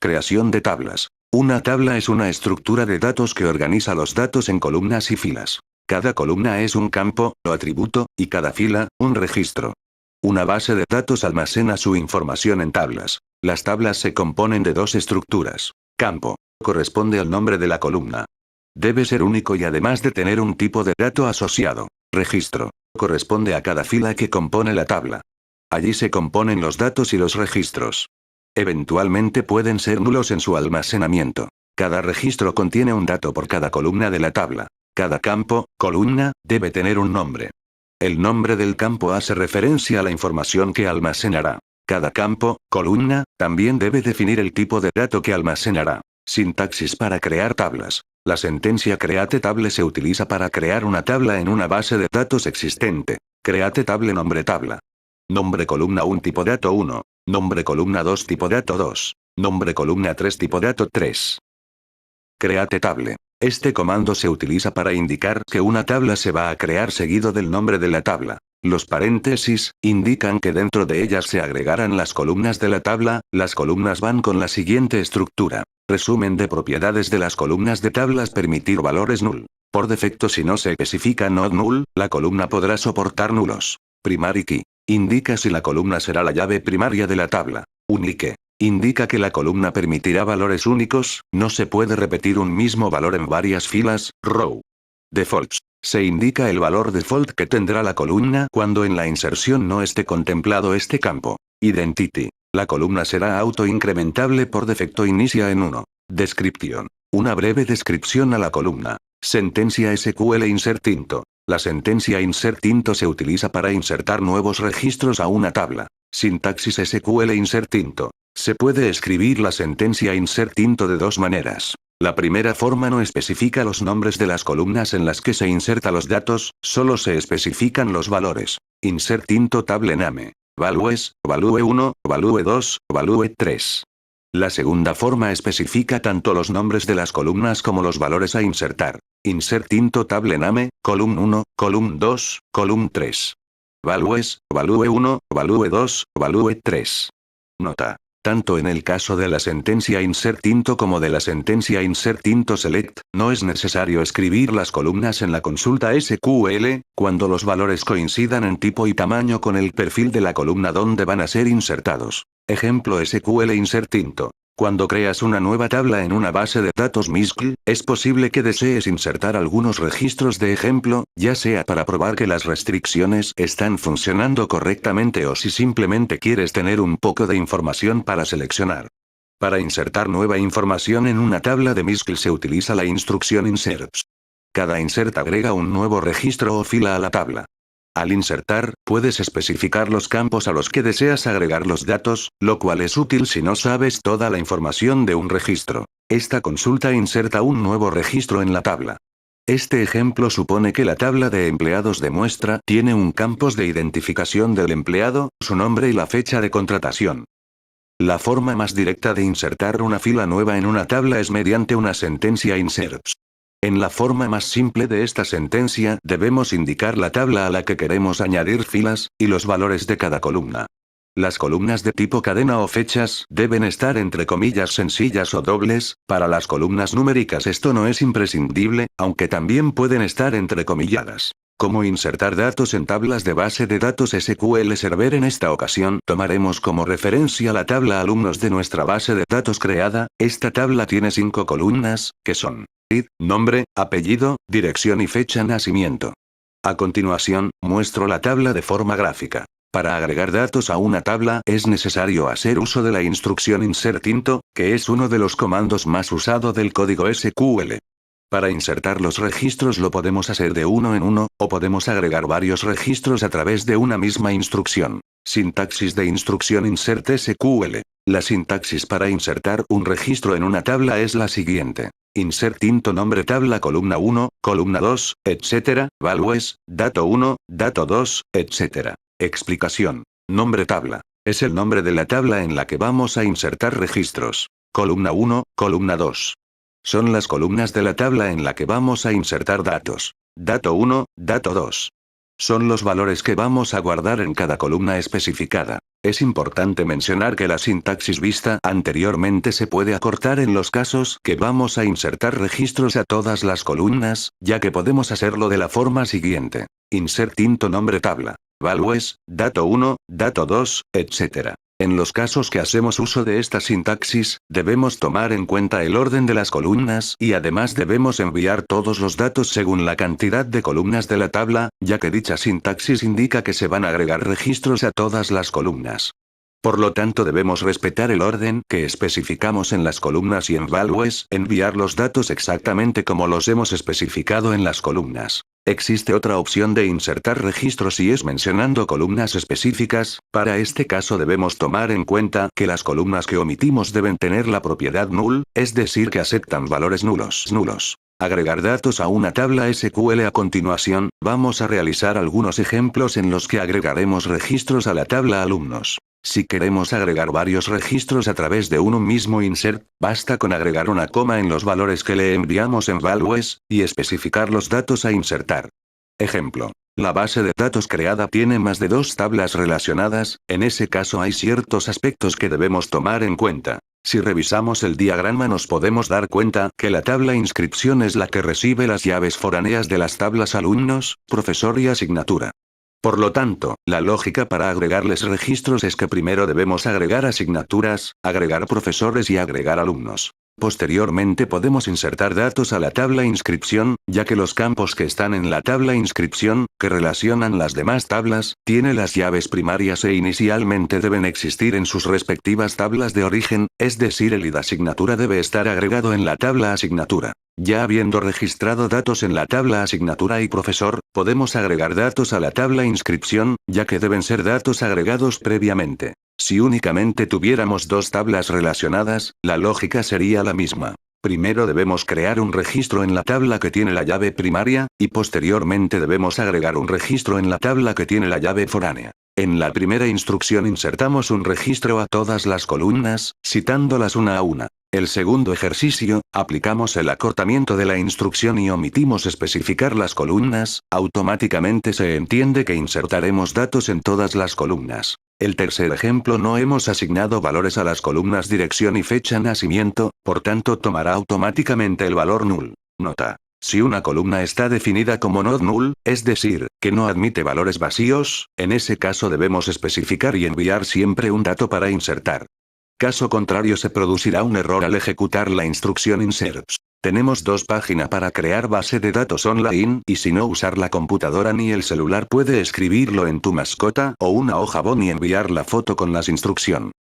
Creación de tablas. Una tabla es una estructura de datos que organiza los datos en columnas y filas. Cada columna es un campo, o atributo, y cada fila, un registro. Una base de datos almacena su información en tablas. Las tablas se componen de dos estructuras. Campo. Corresponde al nombre de la columna. Debe ser único y además de tener un tipo de dato asociado. Registro. Corresponde a cada fila que compone la tabla. Allí se componen los datos y los registros. Eventualmente pueden ser nulos en su almacenamiento. Cada registro contiene un dato por cada columna de la tabla. Cada campo, columna, debe tener un nombre. El nombre del campo hace referencia a la información que almacenará. Cada campo, columna, también debe definir el tipo de dato que almacenará. Sintaxis para crear tablas. La sentencia create table se utiliza para crear una tabla en una base de datos existente. Create table nombre tabla. Nombre columna 1 tipo dato 1. Nombre columna 2 tipo dato 2. Nombre columna 3 tipo dato 3. Create table. Este comando se utiliza para indicar que una tabla se va a crear seguido del nombre de la tabla. Los paréntesis indican que dentro de ellas se agregarán las columnas de la tabla. Las columnas van con la siguiente estructura. Resumen de propiedades de las columnas de tablas: permitir valores null. Por defecto, si no se especifica not null, la columna podrá soportar nulos. Primary key. Indica si la columna será la llave primaria de la tabla. Unique. Indica que la columna permitirá valores únicos, no se puede repetir un mismo valor en varias filas. Row. Defaults. Se indica el valor default que tendrá la columna cuando en la inserción no esté contemplado este campo. Identity. La columna será autoincrementable por defecto, inicia en 1. Descripción. Una breve descripción a la columna. Sentencia SQL insert into. La sentencia insert into se utiliza para insertar nuevos registros a una tabla. Sintaxis SQL insert into. Se puede escribir la sentencia insert into de dos maneras. La primera forma no especifica los nombres de las columnas en las que se inserta los datos, solo se especifican los valores. Insert into table name. Values, value 1, value 2, value 3. La segunda forma especifica tanto los nombres de las columnas como los valores a insertar. Insert into table name, column 1, column 2, column 3. Values, value 1, value 2, value 3. Nota. Tanto en el caso de la sentencia insert into como de la sentencia insert into select, no es necesario escribir las columnas en la consulta SQL, cuando los valores coincidan en tipo y tamaño con el perfil de la columna donde van a ser insertados. Ejemplo SQL insert into. Cuando creas una nueva tabla en una base de datos MySQL, es posible que desees insertar algunos registros de ejemplo, ya sea para probar que las restricciones están funcionando correctamente o si simplemente quieres tener un poco de información para seleccionar. Para insertar nueva información en una tabla de MySQL se utiliza la instrucción inserts. Cada insert agrega un nuevo registro o fila a la tabla. Al insertar, puedes especificar los campos a los que deseas agregar los datos, lo cual es útil si no sabes toda la información de un registro. Esta consulta inserta un nuevo registro en la tabla. Este ejemplo supone que la tabla de empleados de muestra tiene un campos de identificación del empleado, su nombre y la fecha de contratación. La forma más directa de insertar una fila nueva en una tabla es mediante una sentencia inserts. En la forma más simple de esta sentencia debemos indicar la tabla a la que queremos añadir filas, y los valores de cada columna. Las columnas de tipo cadena o fechas deben estar entre comillas sencillas o dobles. Para las columnas numéricas esto no es imprescindible, aunque también pueden estar entrecomilladas. ¿Cómo insertar datos en tablas de base de datos SQL Server? En esta ocasión tomaremos como referencia la tabla alumnos de nuestra base de datos creada. Esta tabla tiene 5 columnas, que son id, nombre, apellido, dirección y fecha de nacimiento. A continuación, muestro la tabla de forma gráfica. Para agregar datos a una tabla es necesario hacer uso de la instrucción insert into, que es uno de los comandos más usados del código SQL. Para insertar los registros lo podemos hacer de uno en uno, o podemos agregar varios registros a través de una misma instrucción. Sintaxis de instrucción insert SQL. La sintaxis para insertar un registro en una tabla es la siguiente. Insert into nombre tabla columna 1, columna 2, etc., values, dato 1, dato 2, etc. Explicación. Nombre tabla. Es el nombre de la tabla en la que vamos a insertar registros. Columna 1, columna 2. Son las columnas de la tabla en la que vamos a insertar datos. Dato 1, dato 2. Son los valores que vamos a guardar en cada columna especificada. Es importante mencionar que la sintaxis vista anteriormente se puede acortar en los casos que vamos a insertar registros a todas las columnas, ya que podemos hacerlo de la forma siguiente. Insert into nombre tabla. Values, dato 1, dato 2, etc. En los casos que hacemos uso de esta sintaxis, debemos tomar en cuenta el orden de las columnas y además debemos enviar todos los datos según la cantidad de columnas de la tabla, ya que dicha sintaxis indica que se van a agregar registros a todas las columnas. Por lo tanto debemos respetar el orden que especificamos en las columnas y en values, enviar los datos exactamente como los hemos especificado en las columnas. Existe otra opción de insertar registros y es mencionando columnas específicas. Para este caso debemos tomar en cuenta que las columnas que omitimos deben tener la propiedad null, es decir que aceptan valores nulos. Agregar datos a una tabla SQL. A continuación, vamos a realizar algunos ejemplos en los que agregaremos registros a la tabla alumnos. Si queremos agregar varios registros a través de un mismo insert, basta con agregar una coma en los valores que le enviamos en values, y especificar los datos a insertar. Ejemplo. La base de datos creada tiene más de 2 tablas relacionadas, en ese caso hay ciertos aspectos que debemos tomar en cuenta. Si revisamos el diagrama nos podemos dar cuenta que la tabla inscripción es la que recibe las llaves foráneas de las tablas alumnos, profesor y asignatura. Por lo tanto, la lógica para agregarles registros es que primero debemos agregar asignaturas, agregar profesores y agregar alumnos. Posteriormente podemos insertar datos a la tabla inscripción, ya que los campos que están en la tabla inscripción, que relacionan las demás tablas, tienen las llaves primarias e inicialmente deben existir en sus respectivas tablas de origen, es decir el id asignatura debe estar agregado en la tabla asignatura. Ya habiendo registrado datos en la tabla asignatura y profesor, podemos agregar datos a la tabla inscripción, ya que deben ser datos agregados previamente. Si únicamente tuviéramos 2 tablas relacionadas, la lógica sería la misma. Primero debemos crear un registro en la tabla que tiene la llave primaria, y posteriormente debemos agregar un registro en la tabla que tiene la llave foránea. En la primera instrucción insertamos un registro a todas las columnas, citándolas una a una. El segundo ejercicio, aplicamos el acortamiento de la instrucción y omitimos especificar las columnas, automáticamente se entiende que insertaremos datos en todas las columnas. El tercer ejemplo no hemos asignado valores a las columnas dirección y fecha nacimiento, por tanto tomará automáticamente el valor null. Nota. Si una columna está definida como not null, es decir, que no admite valores vacíos, en ese caso debemos especificar y enviar siempre un dato para insertar. Caso contrario se producirá un error al ejecutar la instrucción insert. Tenemos 2 páginas para crear base de datos online y si no usar la computadora ni el celular puede escribirlo en tu mascota o una hoja bond y enviar la foto con las instrucciones.